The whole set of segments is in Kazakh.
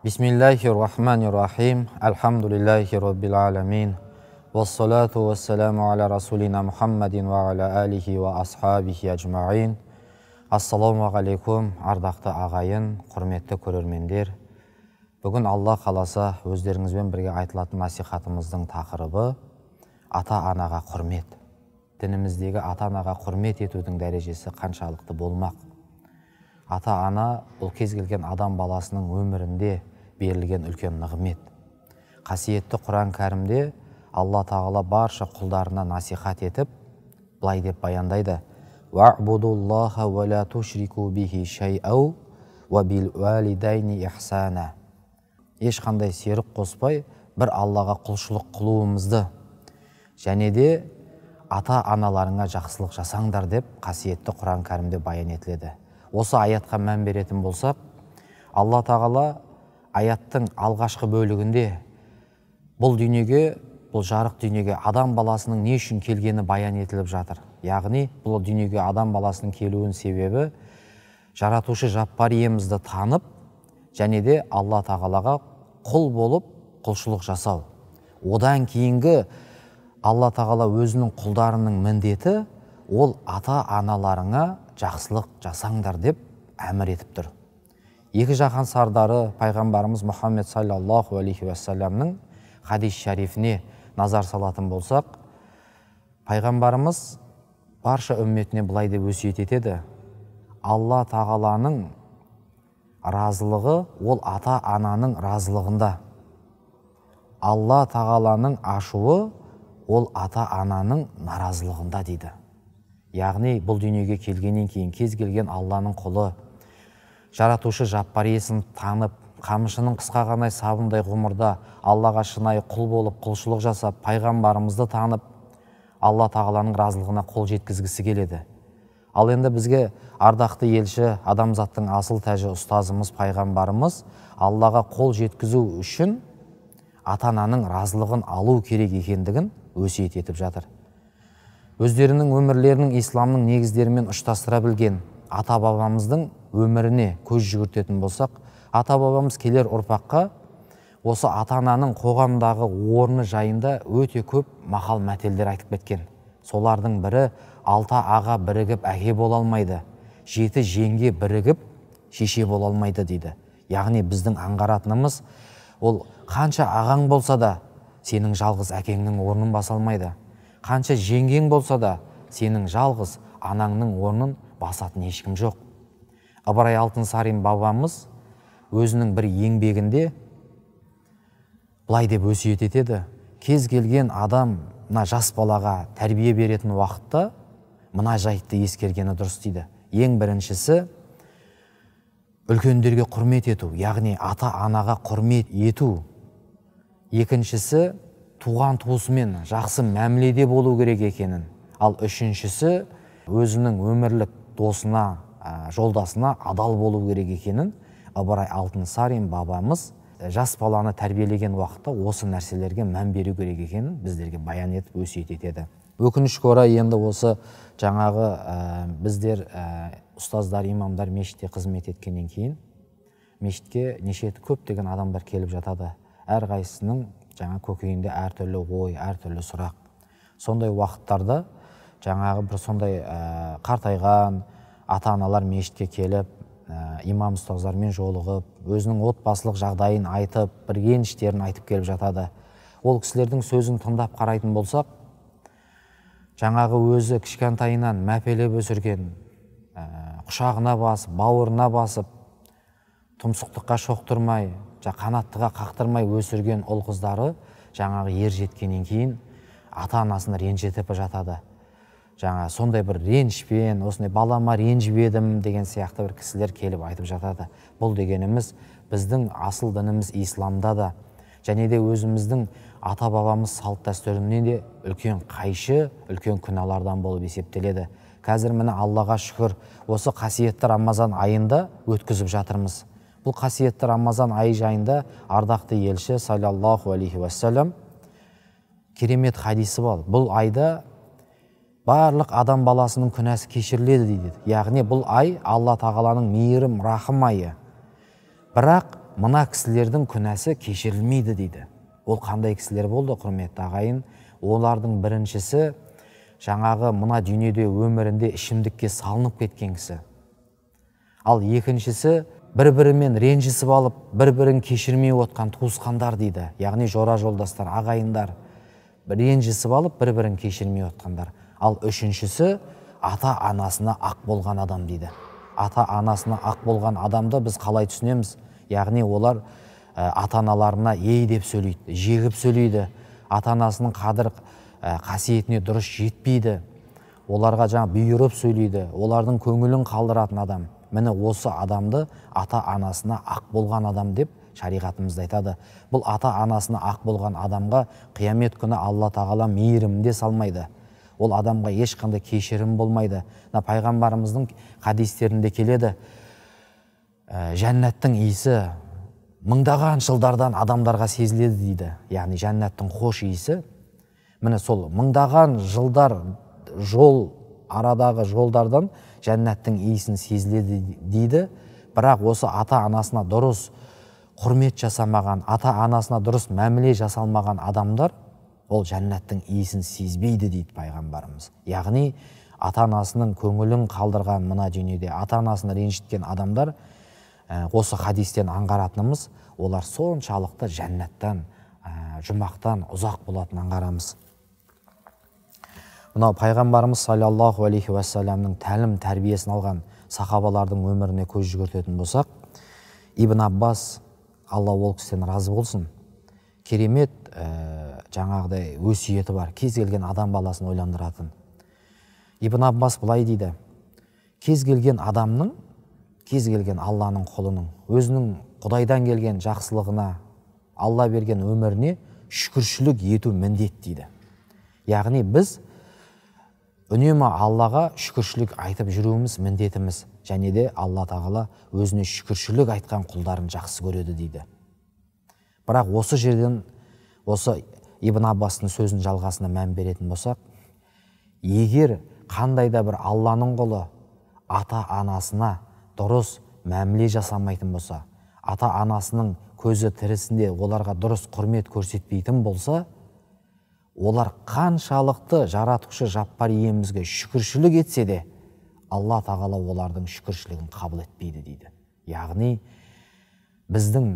Bismillahirrahmanirrahim. Alhamdulillahi rabbil alamin. Wassalatu wassalamu ala rasulina Muhammadin wa ala alihi wa ashabihi ajma'in. Ассаламу алейкум, ардақты ағайын, құрметті көрермендер. Бүгін Алла қаласа өздеріңізбен бірге айтылатын насихатымыздың тақырыбы ата-анаға құрмет. Дініміздегі ата-анаға құрмет етудің дәрежесі қаншалықты болмақ? Ата-ана бұл кез келген адам баласының өмірінде берілген үлкен нығмет. Қасиетті Құран кәрімде Алла тағала барша құлдарына насихат етіп, былай деп баяндайды: «Ва'будуллаха ва ла тушрику бихи шай'ау ва бил валидайни ихсана». Ешқандай серік қоспай, бір Аллаға құлшылық қылуымызды, және де ата-аналарыңа жақсылық жасаңдар деп қасиетті Құран кәрімде баян етіледі. Осы аятқа мән беретін болсақ, Алла тағала аяттың алғашқы бөлігінде бұл дүниеге, бұл жарық дүниеге адам баласының не үшін келгені баян етіліп жатыр. Яғни бұл дүниеге адам баласының келуінің себебі жаратушы жаппар иемізді танып, және де Алла тағалаға құл болып құлшылық жасау. Одан кейінгі Алла тағала өзінің құлдарының міндеті ол ата-аналарыңа жақсылық жасаңдар деп әмір етіп тұр. Екі жаһан сардары пайғамбарымыз Мұхаммед саллаллаху алейхи уассаламның хадис шарифіне назар салатын болсақ, пайғамбарымыз барша үмметіне былай деп өсиет етеді: Алла тағаланың разылығы ол ата-ананың разылығында. Алла тағаланың ашуы ол ата-ананың наразылығында дейді. Яғни бұл дүниеге келгеннен кейін кез келген Алланың құлы жаратушы жаппар иесін танып, қамшының қысқа ғана сабындай ғұмырда Аллаға шынайы құл болып құлшылық жасап, пайғамбарымызды танып, Алла тағаланың разылығына қол жеткізгісі келеді. Ал енді бізге ардақты елші, адамзаттың асыл тәжі ұстазымыз, пайғамбарымыз Аллаға қол жеткізу үшін ата-ананың разылығын алу керек екендігін өсиет етіп жатыр. Өздерінің өмірлерінің исламның негіздерімен ұштастыра білген ата-бабамыздың өміріне көз жүгіртетін болсақ, ата-бабамыз келер ұрпаққа осы ата-ананың қоғамдағы орны жайында өте көп мақал мәтелдер айтып кеткен. Солардың бірі: 6 аға бірігіп әке бола алмайды, 7 жеңге бірігіп шеше бола алмайды дейді. Яғни біздің аңғаратынымыз, ол қанша ағаң болса да сенің жалғыз әкеңнің орнын баса алмайды. Қанша жеңгең болса да сенің жалғыз анаңның орнын басатын ешкім жоқ. Ыбырай Алтынсарин бабамыз өзінің бір еңбегінде былай деп өсиет етеді: кез келген адам жас балаға тәрбие беретін уақытта мына жайтты ескергені дұрыс дейді. Ең біріншісі үлкендерге құрмет ету, яғни ата-анаға құрмет ету. Екіншісі туған туысымен жақсы мәміледе болу керек екенін. Ал үшіншісі өзінің өмірлік досына, жолдасына адал болу керек екенін Ыбырай Алтынсарин бабамыз жас баланы тәрбиелеген уақытта осы нәрселерге мән беру керек екенін біздерге баян етіп өсиет етеді. Өкінішке орай енді осы жаңағы біздер ұстаздар, имамдар мешітте қызмет еткеннен кейін мешітке неше көптеген адамдар келіп жатады. Әрқайсысының жаңа көкейінде әртүрлі ой, әртүрлі сұрақ. Сондай уақыттарда жаңағы бір сондай қартайған ата-аналар мешітке келіп, имам ұстаздармен жолығып, өзінің отбасылық жағдайын айтып, бір реніштерін айтып келіп жатады. Ол кісілердің сөзін тыңдап қарайтын болсақ, жаңағы өзі кішкентайынан мәпелеп өсірген, құшағына басып, бауырына басып, тұмсықтыққа шоқтырмай, қанаттыға қақтырмай өсірген ұл қыздары жаңағы ер жеткеннен кейін ата-анасына ренжітіп жатады. Жаңа сондай бір ренішпен, осындай балама ренжіп едім деген сияқты бір кісілер келіп айтып жатады. Бұл дегеніміз біздің асыл дініміз исламда да, және де өзіміздің ата-бабамыз салт дәстүрінен де үлкен қайшы, үлкен күнәлардан болып есептеледі. Қазір міне Аллаға шүкір, осы қасиетті Рамазан айында өткізіп жатырмыз. Бұл қасиетті Рамазан айы жайында ардақты елші саллаллаху алейхи уассалам керемет хадисі бар. Бұл айда барлық адам баласының күнәсі кешіріледі дейді. Яғни бұл ай Алла тағаланың мейірім, рахым айы. Бірақ мына кісілердің күнәсі кешірілмейді дейді. Ол қандай кісілер болды, құрметті ағайын? Олардың біріншісі жаңағы мына дүниеде өмірінде ішімдікке салынып кеткен кісі. Ал екіншісі бір-бірімен ренжісіп алып, бір-бірін кешірмей отқан туысқандар дейді. Яғни жора жолдастар, ағайындар ренжісіп алып, бір-бірін кешірмей отқандар. Ал үшіншісі ата-анасына ақ болған адам дейді. Ата-анасына ақ болған адамды біз қалай түсінеміз? Яғни олар ата-аналарына ей деп сөйлейді, жегіп сөйлейді, ата-анасының қадір қасиетіне дұрыс жетпейді, оларға жаңа бұйырып сөйлейді, олардың көңілін қалдыратын адам. Міне осы адамды ата-анасына ақ болған адам деп шариғатымызда айтады. Бұл ата-анасына ақ болған адамға қиямет күні Алла тағала мейірімде салмайды. Ол адамға ешқандай кешірім болмайды. Пайғамбарымыздың хадистерінде келеді, жәннаттың иісі мыңдаған жылдардан адамдарға сезіледі дейді. Яғни жәннаттың хош иісі, міне сол мыңдаған жылдар жол арадағы жолдардан жәннаттың иісін сезіледі дейді. Бірақ осы ата-анасына дұрыс құрмет жасамаған, ата-анасына дұрыс мәміле жасалмаған адамдар ол жәннаттың иісін сезбейді дейді пайғамбарымыз. Яғни ата-анасының көңілін қалдырған мына дүниеде ата-анасын ренжіткен адамдар, осы хадистен аңғаратынымыз, олар соншалықты жәннаттан, жұмақтан ұзақ болатын аңғарамыз. Мынау пайғамбарымыз саллаллаху алейхи уассаламның тәлім тәрбиесін алған сахабалардың өміріне көз жүгіртетін болсақ, Ибн Аббас, Алла ол кісіден разы болсын, керемет жаңағыдай өсиеті бар, кез келген адам баласын ойландыратын. Ибн Аббас былай дейді, кез келген адамның, кез келген Алланың құлының өзінің Құдайдан келген жақсылығына, Алла берген өміріне шүкіршілік ету міндет дейді. Яғни біз үнемі Аллаға шүкіршілік айтып жүруіміз міндетіміз, және де Алла тағала өзіне шүкіршілік айтқан құлдарын жақсы көреді дейді. Бірақ осы жерден, осы Ибн Аббастың сөзін жалғасына мән беретін болсақ, егер қандай да бір Алланың құлы ата-анасына дұрыс мәміле жасамайтын болса, ата-анасының көзі тірісінде оларға дұрыс құрмет көрсетпейтін болса, олар қаншалықты жаратушы жаппар иемізге шүкіршілік етсе де, Алла тағала олардың шүкіршілігін қабыл етпейді дейді. Яғни біздің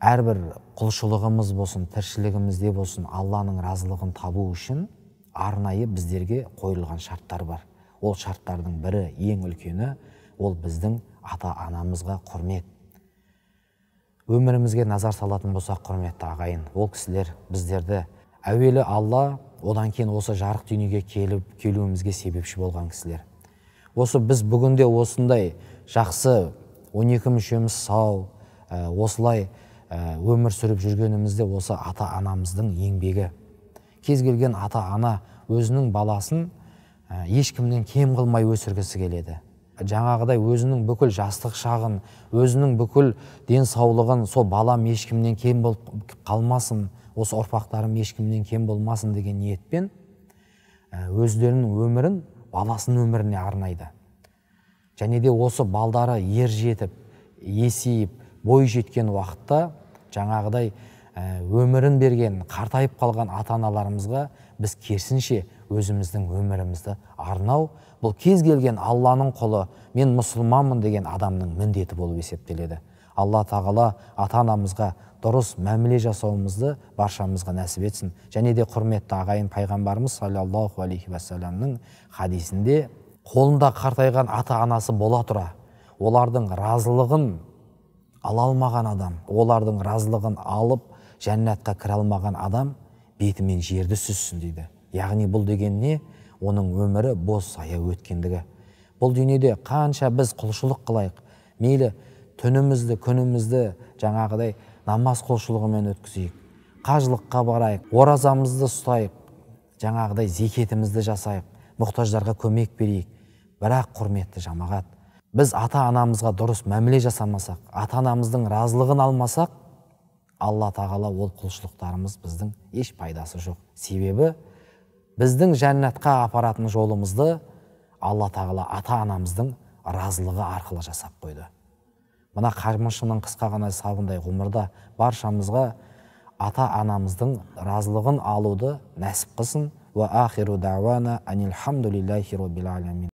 әрбір құлшылығымыз болсын, тіршілігімізде болсын, Алланың разылығын табу үшін арнайы біздерге қойылған шарттар бар. Ол шарттардың бірі, ең үлкені, ол біздің ата-анамызға құрмет. Өмірімізге назар салатын болсақ, құрметті ағайын, ол кісілер біздерді әуелі Алла, одан кейін осы жарық дүниеге келуімізге себепші болған кісілер. Осы біз бүгінде осындай жақсы 12 мүшеміз сау, осылай өмір сүріп жүргенімізде осы ата-анамыздың еңбегі. Кез келген ата-ана өзінің баласын ешкімнен кем қылмай өсіргісі келеді. Жаңағыдай өзінің бүкіл жастық шағын, өзінің бүкіл денсаулығын, сол балам ешкімнен кем болып қалмасын, осы ұрпақтарым ешкімнен кем болмасын деген ниетпен өздерінің өмірін баласының өміріне арнайды. Және де осы балдары ер жетіп, есейіп, бой жеткен уақытта жаңағыдай өмірін берген, қартайып қалған ата-аналарымызға біз керісінше өзіміздің өмірімізді арнау, бұл кез келген Алланың құлы, мен мұсылманмын деген адамның міндеті болып есептеледі. Алла тағала ата-анамызға дұрыс мәміле жасауымызды баршамызға нәсіп етсін. Және де құрметті ағайын, пайғамбарымыз саллаллаху алейхи уассаламның хадисінде қолында қартайған ата-анасы бола тұра, олардың разылығын ала алмаған адам, олардың разылығын алып жәннатқа кіре алмаған адам бетімен жерді сүзсін дейді. Яғни бұл деген не? Оның өмірі бос сая өткендігі. Бұл дүниеде қанша біз құлшылық қылайық, мейлі түнімізді, күнімізді жаңағыдай намаз құлшылығымен өткізейік, қажылыққа барайық, оразамызды ұстайық, жаңағыдай зекетімізді жасайық, мұқтаждарға көмек берейік. Бірақ құрметті жамағат, біз ата-анамызға дұрыс мәміле жасамасақ, ата-анамыздың разылығын алмасақ, Алла тағала ол құлшылықтарымыз біздің еш пайдасы жоқ. Себебі біздің жәннатқа апаратын жолымызды Алла тағала ата-анамыздың разылығы арқылы жасап қойды. мына қармышының қысқа ғана сабындай ғұмырда баршамызға ата анамыздың разылығын алуды нәсіп қылсын. Ва ахиру дa'вана анилхамдулиллахи роббил аламин.